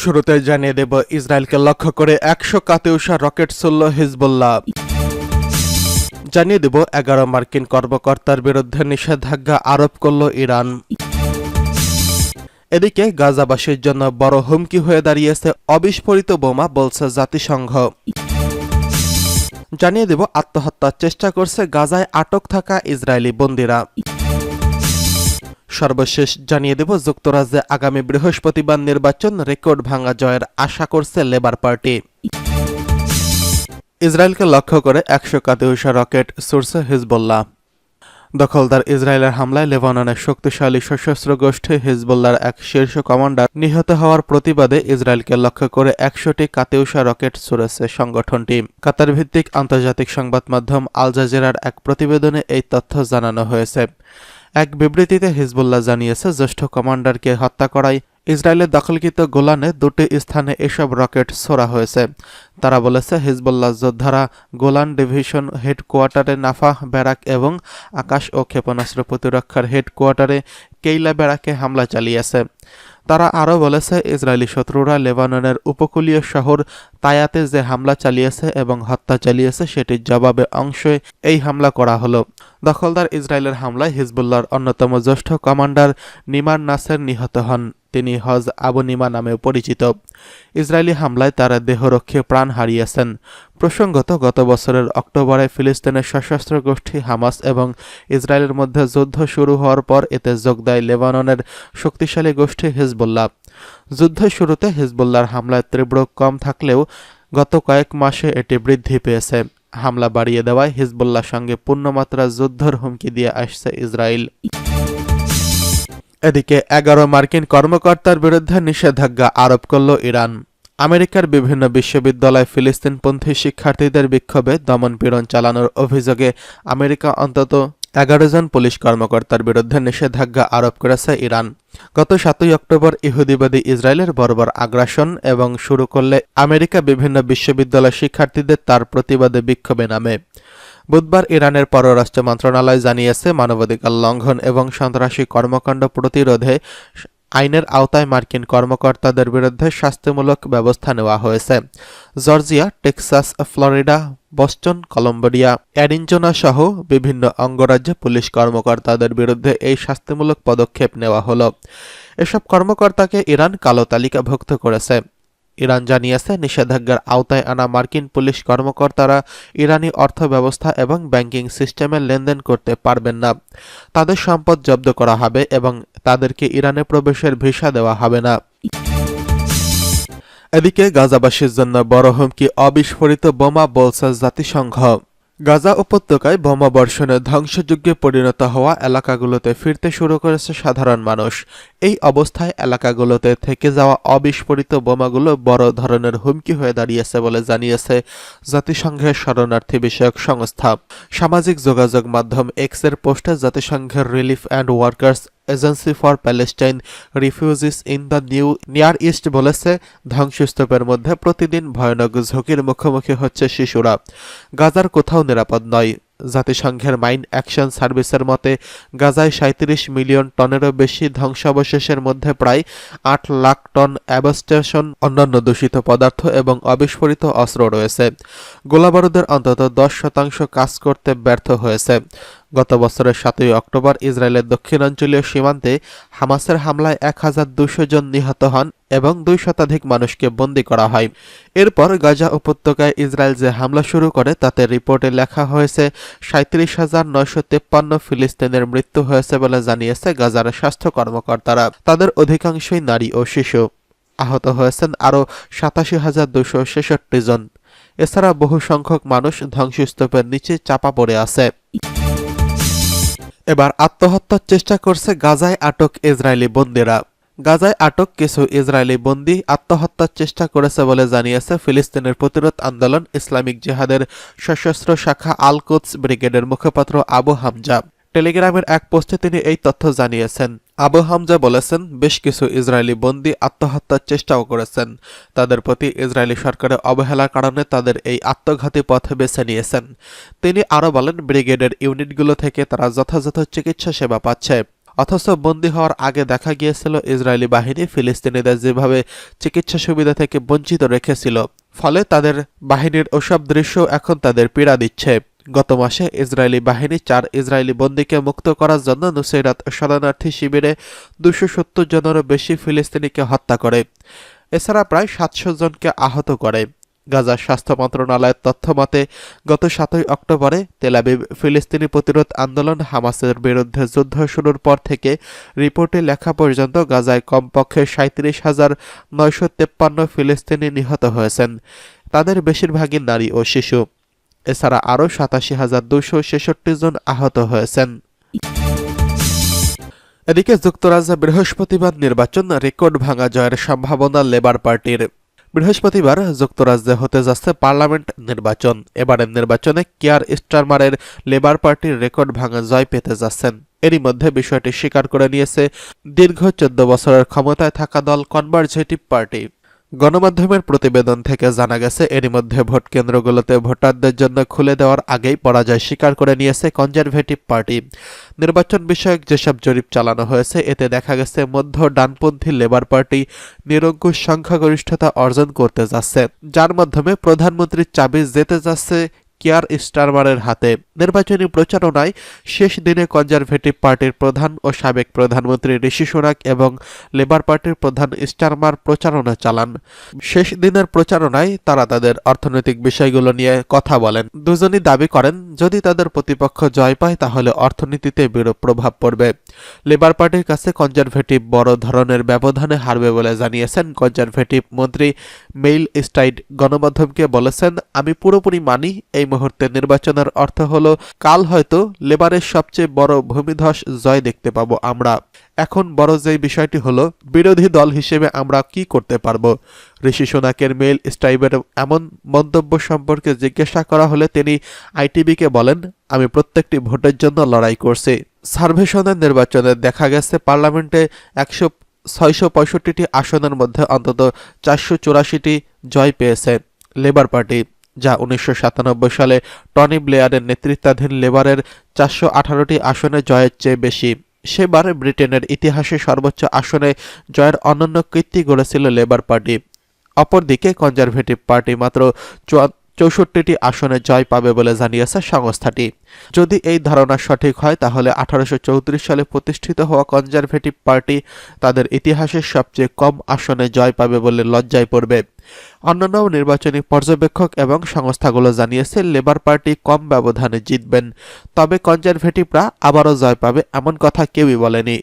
শুরুতে জানিয়ে দেব ইসরায়েলকে লক্ষ্য করে ১০০ কাতিউষা রকেট ছুড়ল হিজবুল্লাহ। জানিয়ে দেব ১১ মার্কিন কর্মকর্তার বিরুদ্ধে নিষেধাজ্ঞা আরোপ করল ইরান। এদিকে গাজাবাসীর জন্য বড় হুমকি হয়ে দাঁড়িয়েছে অবিস্ফোরিত বোমা, বলছে জাতিসংঘ। জানিয়ে দেব আত্মহত্যার চেষ্টা করছে গাজায় আটক থাকা ইসরায়েলি বন্দীরা। সর্বশেষ জানিয়ে দেব যুক্তরাজ্যে আগামী বৃহস্পতিবার নির্বাচন, রেকর্ড ভাঙা জয়ের আশা করছে লেবার পার্টি। ইসরায়েলকে লক্ষ্য করে ১০০ কাতিউষা রকেট ছুড়ছে হিজবুল্লাহ। দখলদার ইসরায়েলের হামলায় লেবাননের শক্তিশালী সশস্ত্র গোষ্ঠী হিজবুল্লাহর এক শীর্ষ কমান্ডার নিহত হওয়ার প্রতিবাদে ইসরায়েলকে লক্ষ্য করে ১০০টি কাতিউষা রকেট ছুড়েছে সংগঠনটি। কাতার ভিত্তিক আন্তর্জাতিক সংবাদ মাধ্যম আল জাজিরার এক প্রতিবেদনে এই তথ্য জানানো হয়েছে। এক বিবৃতিতে হিজবুল্লাহ জানিয়েছে, জ্যেষ্ঠ কমান্ডারকে হত্যা করায় ইসরায়েলের দখলকৃত গোলানে দুটি স্থানে এসব রকেট ছোড়া হয়েছে। তারা বলেছে, হিজবুল্লাহ যোদ্ধারা গোলান ডিভিশন হেডকোয়ার্টারে নাফাহ ব্যারাক এবং আকাশ ও ক্ষেপণাস্ত্র প্রতিরক্ষার হেডকোয়ার্টারে কেইলা ব্যারাকে হামলা চালিয়েছে। তারা আরও বলেছে, ইসরায়েলি শত্রুরা লেবাননের উপকূলীয় শহর তায়াতে যে হামলা চালিয়েছে এবং হত্যা চালিয়েছে সেটির জবাবে অংশে এই হামলা করা হলো। দখলদার ইসরায়েলের হামলায় হিজবুল্লাহর অন্যতম জ্যেষ্ঠ কমান্ডার নিমার নাসের নিহত হন। তিনি হজ আবু নিমা নামেও পরিচিত। ইসরায়েলি হামলায় তারা দেহরক্ষে প্রাণ হারিয়েছেন। প্রসঙ্গত, গত বছরের অক্টোবরে ফিলিস্তিনের সশস্ত্র গোষ্ঠী হামাস এবং ইসরায়েলের মধ্যে যুদ্ধ শুরু হওয়ার পর এতে যোগ দেয় লেবাননের শক্তিশালী গোষ্ঠী হিজবুল্লাহ। যুদ্ধের শুরুতে হিজবুল্লাহর হামলায় তীব্র কম থাকলেও গত কয়েক মাসে এটি বৃদ্ধি পেয়েছে। হামলা বাড়িয়ে দেওয়ায় হিজবুল্লাহর সঙ্গে পূর্ণমাত্রা যুদ্ধের হুমকি দিয়ে আসছে ইসরায়েল। এদিকে ১১ মার্কিন কর্মকর্তার বিরুদ্ধে নিষেধাজ্ঞা আরোপ করল ইরান। আমেরিকার বিভিন্ন বিশ্ববিদ্যালয় ফিলিস্তিনপন্থী শিক্ষার্থীদের বিক্ষোভে দমনপীড়ন চালানোর অভিযোগে আমেরিকা অন্তত ১১ জন পুলিশ কর্মকর্তার বিরুদ্ধে নিষেধাজ্ঞা আরোপ করেছে ইরান। গত ৭ই অক্টোবর ইহুদিবাদী ইসরায়েলের বর্বর আগ্রাসন এবং শুরু করলে আমেরিকা বিভিন্ন বিশ্ববিদ্যালয় শিক্ষার্থীদের তার প্রতিবাদে বিক্ষোভে নামে। বুধবার ইরানের পররাষ্ট্র মন্ত্রণালয় জানিয়েছে, মানবাধিকার লঙ্ঘন এবং সন্ত্রাসী কর্মকাণ্ড প্রতিরোধে আইনের আওতায় মার্কিন কর্মকর্তাদের বিরুদ্ধে শাস্তিমূলক ব্যবস্থা নেওয়া হয়েছে। Georgia, Texas, Florida, Boston, Columbia, Arizona সহ বিভিন্ন অঙ্গরাজ্যে পুলিশ কর্মকর্তাদের বিরুদ্ধে এই শাস্তিমূলক পদক্ষেপ নেওয়া হলো। এসব কর্মকর্তাকে ইরান কালো তালিকাভুক্ত করেছে। ইরান জানিয়েছে, নিষেধাজ্ঞার আওতায় আনা মার্কিন পুলিশ কর্মকর্তারা ইরানি অর্থব্যবস্থা এবং ব্যাংকিং সিস্টেমে লেনদেন করতে পারবেন না। তাদের সম্পদ জব্দ করা হবে এবং তাদেরকে ইরানে প্রবেশের ভিসা দেওয়া হবে না। এদিকে গাজাবাসীর জন্য বড় হুমকি অবিস্ফোরিত বোমা, বলছে জাতিসংঘ। গাজা উপত্যকায় বোমা বর্ষণে ধ্বংসযজ্ঞে পরিণত হওয়া এলাকাগুলোতে ফিরতে শুরু করেছে সাধারণ মানুষ। এই অবস্থায় এলাকাগুলোতে থেকে যাওয়া অবিস্ফোরিত বোমাগুলো বড় ধরনের হুমকি হয়ে দাঁড়িয়েছে বলে জানিয়েছে জাতিসংঘের শরণার্থী বিষয়ক সংস্থা। সামাজিক যোগাযোগ মাধ্যম এক্সের পোস্টে জাতিসংঘের relief and workers agency for Palestine refugees in the near east বলেছে, ধ্বংসস্তূপের মধ্যে প্রতিদিন ভয়ানক ঝুঁকির মুখোমুখি হচ্ছে শিশুরা। গাজার কোথাও নিরাপদ নয়। জাতিসংঘের মাইন অ্যাকশন সার্ভিসের মতে, গাজায় ৩৭ মিলিয়ন টনেরও বেশি ধ্বংসাবশেষের মধ্যে প্রায় ৮ লাখ টন অ্যাবস্টেশন, অন্যান্য দূষিত পদার্থ এবং অবিস্ফোরিত অস্ত্র রয়েছে। গোলাবারুদের অন্তত ১০% কাজ করতে ব্যর্থ হয়েছে। গত বছরের ৭ই অক্টোবর ইসরায়েলের দক্ষিণাঞ্চলীয় সীমান্তে হামাসের হামলায় ১,২০০ জন নিহত হন এবং ২ শতাধিক মানুষকে বন্দী করা হয়। এরপর গাজা উপত্যকায় ইসরায়েল যে হামলা শুরু করে তাতে রিপোর্টে লেখা হয়েছে ৩৭,৯৫৩ ফিলিস্তিনের মৃত্যু হয়েছে বলে জানিয়েছে গাজার স্বাস্থ্য কর্মকর্তারা। তাদের অধিকাংশই নারী ও শিশু। আহত হয়েছেন আরও ৮৭,২৬৬ জন। এছাড়া বহু সংখ্যক মানুষ ধ্বংসস্তূপের নিচে চাপা পড়ে আছে। এবার আত্মহত্যার চেষ্টা করছে গাজায় আটক ইসরায়েলি বন্দীরা। গাজায় আটক কিছু ইসরায়েলি বন্দী আত্মহত্যার চেষ্টা করেছে বলে জানিয়েছে ফিলিস্তিনের প্রতিরোধ আন্দোলন ইসলামিক জিহাদের সশস্ত্র শাখা আল কুদস ব্রিগেডের মুখপাত্র আবু হামজা। টেলিগ্রামের এক পোস্টে তিনি এই তথ্য জানিয়েছেন। আবু হামজা বলেছেন, বেশ কিছু ইসরায়েলি বন্দী আত্মহত্যার চেষ্টাও করেছেন। তাদের প্রতি ইসরায়েলি সরকারের অবহেলার কারণে তাদের এই আত্মঘাতী পথ বেছে নিয়েছেন। তিনি আরও বলেন, ব্রিগেডের ইউনিটগুলো থেকে তারা যথাযথ চিকিৎসা সেবা পাচ্ছে। অথচ বন্দী হওয়ার আগে দেখা গিয়েছিল ইসরায়েলি বাহিনী ফিলিস্তিনিদের যেভাবে চিকিৎসা সুবিধা থেকে বঞ্চিত রেখেছিল, ফলে তাদের বাহিনীর ওসব দৃশ্য এখন তাদের পীড়া দিচ্ছে। গত মাসে ইসরায়েলি বাহিনী 4 ইসরায়েলি বন্দীকে মুক্ত করার জন্য নুসৈরাত শরণার্থী শিবিরে 270 জনেরও বেশি ফিলিস্তিনিকে হত্যা করে। এছাড়া প্রায় 700 জনকে আহত করে। গাজার স্বাস্থ্য মন্ত্রণালয়ের তথ্য মতে গত 7 অক্টোবরে তেল আবিব ফিলিস্তিনি প্রতিরোধ আন্দোলন হামাসের বিরুদ্ধে যুদ্ধ শুরুর পর থেকে রিপোর্টে লেখা পর্যন্ত গাজায় কমপক্ষে 37,953 ফিলিস্তিনি নিহত হয়েছেন। তাদের বেশিরভাগই নারী ও শিশু। এছাড়া আরও 87,266 জন আহত হয়েছেন। এদিকে যুক্তরাজ্যে বৃহস্পতিবার নির্বাচন, রেকর্ড ভাঙা জয়ের সম্ভাবনা লেবার পার্টির। বৃহস্পতিবার যুক্তরাজ্যে হতে যাচ্ছে পার্লামেন্ট নির্বাচন। এবারের নির্বাচনে কিয়ার স্টারমারের লেবার পার্টির রেকর্ড ভাঙা জয় পেতে যাচ্ছেন। এরই মধ্যে বিষয়টি স্বীকার করে নিয়েছে দীর্ঘ 14 বছরের ক্ষমতায় থাকা দল কনজারভেটিভ পার্টি। গণমাধ্যমের প্রতিবেদন থেকে জানা গেছে, এরই মধ্যে ভোট কেন্দ্রগুলোতে ভোটারদের জন্য খুলে দেওয়ার আগেই পরাজয় স্বীকার করে নিয়েছে কনজারভেটিভ পার্টি। নির্বাচন বিষয়ক যেসব জরিপ চালানো হয়েছে এতে দেখা গেছে মধ্য ডানপন্থী লেবার পার্টি নিরঙ্কুশ সংখ্যাগরিষ্ঠতা অর্জন করতে যাচ্ছে, যার মাধ্যমে প্রধানমন্ত্রীর চাবি যেতে যাচ্ছে কিয়ার স্টারমারের হাতে। নির্বাচনী প্রচারণায় শেষ দিনে কনজারভেটিভ পার্টির প্রধান ও সাবেক প্রধানমন্ত্রী ঋষি সুনাক এবং লেবার পার্টির প্রধান স্টারমার প্রচারণা চালান। শেষ দিনের প্রচারণায় তারা তাদের অর্থনৈতিক বিষয়গুলো নিয়ে কথা বলেন। দুজনই দাবি করেন যদি তাদের প্রতিপক্ষ জয় পায় তাহলে অর্থনীতিতে বিরূপ প্রভাব পড়বে। লেবার পার্টির কাছে কনজারভেটিভ বড় ধরনের ব্যবধানে হারবে বলে জানিয়েছেন কনজারভেটিভ মন্ত্রী মেইল স্টাইড। গণমাধ্যমকে বলেছেন, আমি পুরোপুরি মানি এই মুহূর্তে নির্বাচনের অর্থ হলো কাল হয়তো লেবারের সবচেয়ে বড় ভূমিধস জয় দেখতে পাবো আমরা। এখন বড় যেই বিষয়টি হলো বিরোধী দল হিসেবে আমরা কি করতে পারবো। ঋষি সুনাকের মেইল স্টাইবের এমন মন্তব্য সম্পর্কে জিজ্ঞাসা করা হলে তিনি আইটিভিকে বলেন, আমি প্রত্যেকটি ভোটের জন্য লড়াই করছি। সার্ভেশনের নির্বাচনে দেখা গেছে পার্লামেন্টে 665টি আসনের মধ্যে অন্তত 484টি জয় পেয়েছে লেবার পার্টি, যা 1997 সালে টনি ব্লেয়ারের নেতৃত্বাধীন লেবারের 418টি আসনে জয়ের চেয়ে বেশি। সেবার ব্রিটেনের ইতিহাসে সর্বোচ্চ আসনে জয়ের অনন্য কীর্তি গড়েছিল লেবার পার্টি। অপরদিকে কনজারভেটিভ পার্টি মাত্র 64টি আসনে জয় পাবে বলে জানিয়েছে সংস্থাটি। যদি এই ধারণা সঠিক হয় তাহলে 1834 সালে প্রতিষ্ঠিত হওয়া কনজারভেটিভ পার্টি তাদের ইতিহাসের সবচেয়ে কম আসনে জয় পাবে বলে লজ্জায় পড়বে। অন্যান্য নির্বাচনী পর্যবেক্ষক এবং সংস্থাগুলো জানিয়েছে লেবার পার্টি কম ব্যবধানে জিতবেন, তবে কনজারভেটিভরা আবারও জয় পাবে এমন কথা কেউই বলেনি।